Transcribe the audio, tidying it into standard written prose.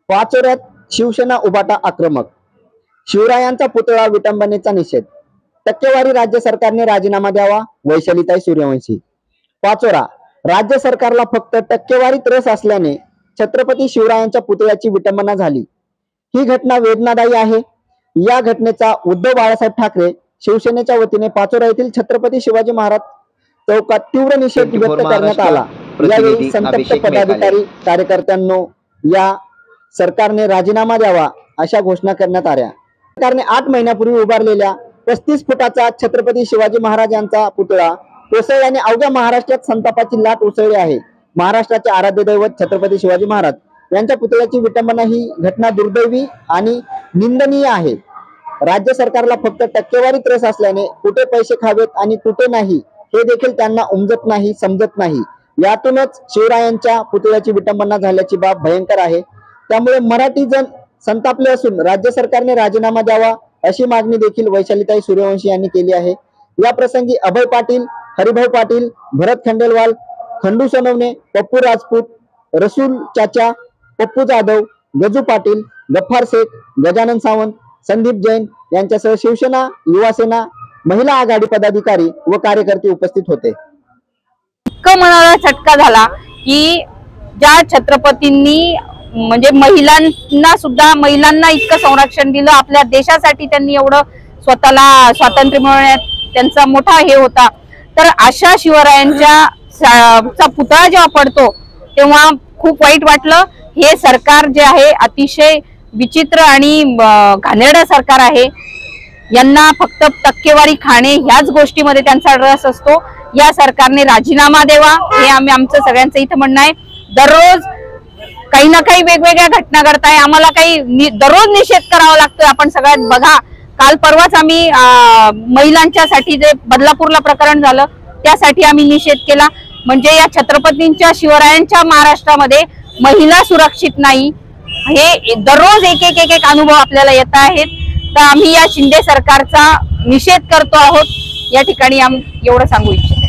पाचोऱ्यात शिवसेना उभाटा आक्रमक, शिवरायांचा पुतळा विटंबनेचा निषेध, टक्केवारी राज्य सरकारने राजीनामा द्यावा, वैशालीताई सूर्यवंशी। पाचोरा, राज्य सरकारला फक्त टक्केवारीत रस असल्याने छत्रपती शिवरायांच्या पुतळ्याची विटंबना झाली। ही घटना वेदनादायी आहे। या घटनेचा उद्धव बाळासाहेब ठाकरे शिवसेनेच्या वतीने पाचोरा येथील छत्रपती शिवाजी महाराज चौकात तीव्र निषेध व्यक्त करण्यात आला। यावेळी संतप्त पदाधिकारी कार्यकर्त्यांनो या सरकारने राजीनामा द्यावा अशा घोषणा करण्यात आल्या। सरकारने 8 महिन्यापूर्वी उभारलेल्या 35 फुटाचा छत्रपती शिवाजी महाराजांचा पुतळा कोसळल्याने अवघ्या महाराष्ट्रात संतापाची लाट उसळली आहे। महाराष्ट्राचे आराध्य दैवत छत्रपती शिवाजी महाराज यांच्या पुतळ्याची विटंबना ही घटना दुर्दैवी आणि निंदनीय आहे। राज्य सरकारला फक्त टक्केवारीत रस असल्याने कुठे पैसे खावेत आणि कुठे नाही हे देखील त्यांना उमजत नाही, समजत नाही। यातूनच शिवरायांच्या पुतळ्याची विटंबना झाल्याची बाब भयंकर आहे। त्यामुळे मराठी जन संतापले असून राज्य सरकारने राजीनामा द्यावा अशी मागणी देखील वैशालीताई सूर्यवंशी यांनी केली आहे। या प्रसंगी अभय पाटील, हरिभाऊ पाटील, भरत खंडेलवाल, खंडू सोनवणे, पप्पू राजपूत, रसूल चाचा, पप्पू जाधव, गजू पाटील, गफ्फार शेख, गजानन सावंत, संदीप जैन यांच्यासह शिवसेना, युवासेना, महिला आघाडी पदाधिकारी व कार्यकर्ते उपस्थित होते। मनाला झटका झाला की ज्या छत्रपतींनी म्हणजे महिलांना इतकं संरक्षण दिलं, आपल्या देशासाठी त्यांनी एवढं स्वतःला स्वातंत्र्य मिळवण्यात त्यांचा मोठा हे होता, तर अशा शिवरायांच्या पुतळा जेव्हा पडतो तेव्हा खूप वाईट वाटलं। हे सरकार जे आहे अतिशय विचित्र आणि घाणेरडं सरकार आहे। यांना फक्त टक्केवारी खाणे ह्याच गोष्टीमध्ये त्यांचा रस असतो। या सरकारने राजीनामा द्यावा हे आमचं सगळ्यांचं इथं म्हणणं आहे। दररोज काही ना काही वेगवेगळ्या घटना घडताय, आम्हाला काही दररोज निषेध करावा लागतोय। आपण सगळ्यात बघा, काल परवाच आम्ही महिलांच्यासाठी जे बदलापूरला प्रकरण झालं त्यासाठी आम्ही निषेध केला। म्हणजे या छत्रपतींच्या शिवरायांच्या महाराष्ट्रामध्ये महिला सुरक्षित नाही, हे दररोज एक अनुभव आपल्याला येत आहेत। तर आम्ही या शिंदे सरकारचा निषेध करतो आहोत। या ठिकाणी एवढं सांगू इच्छिते।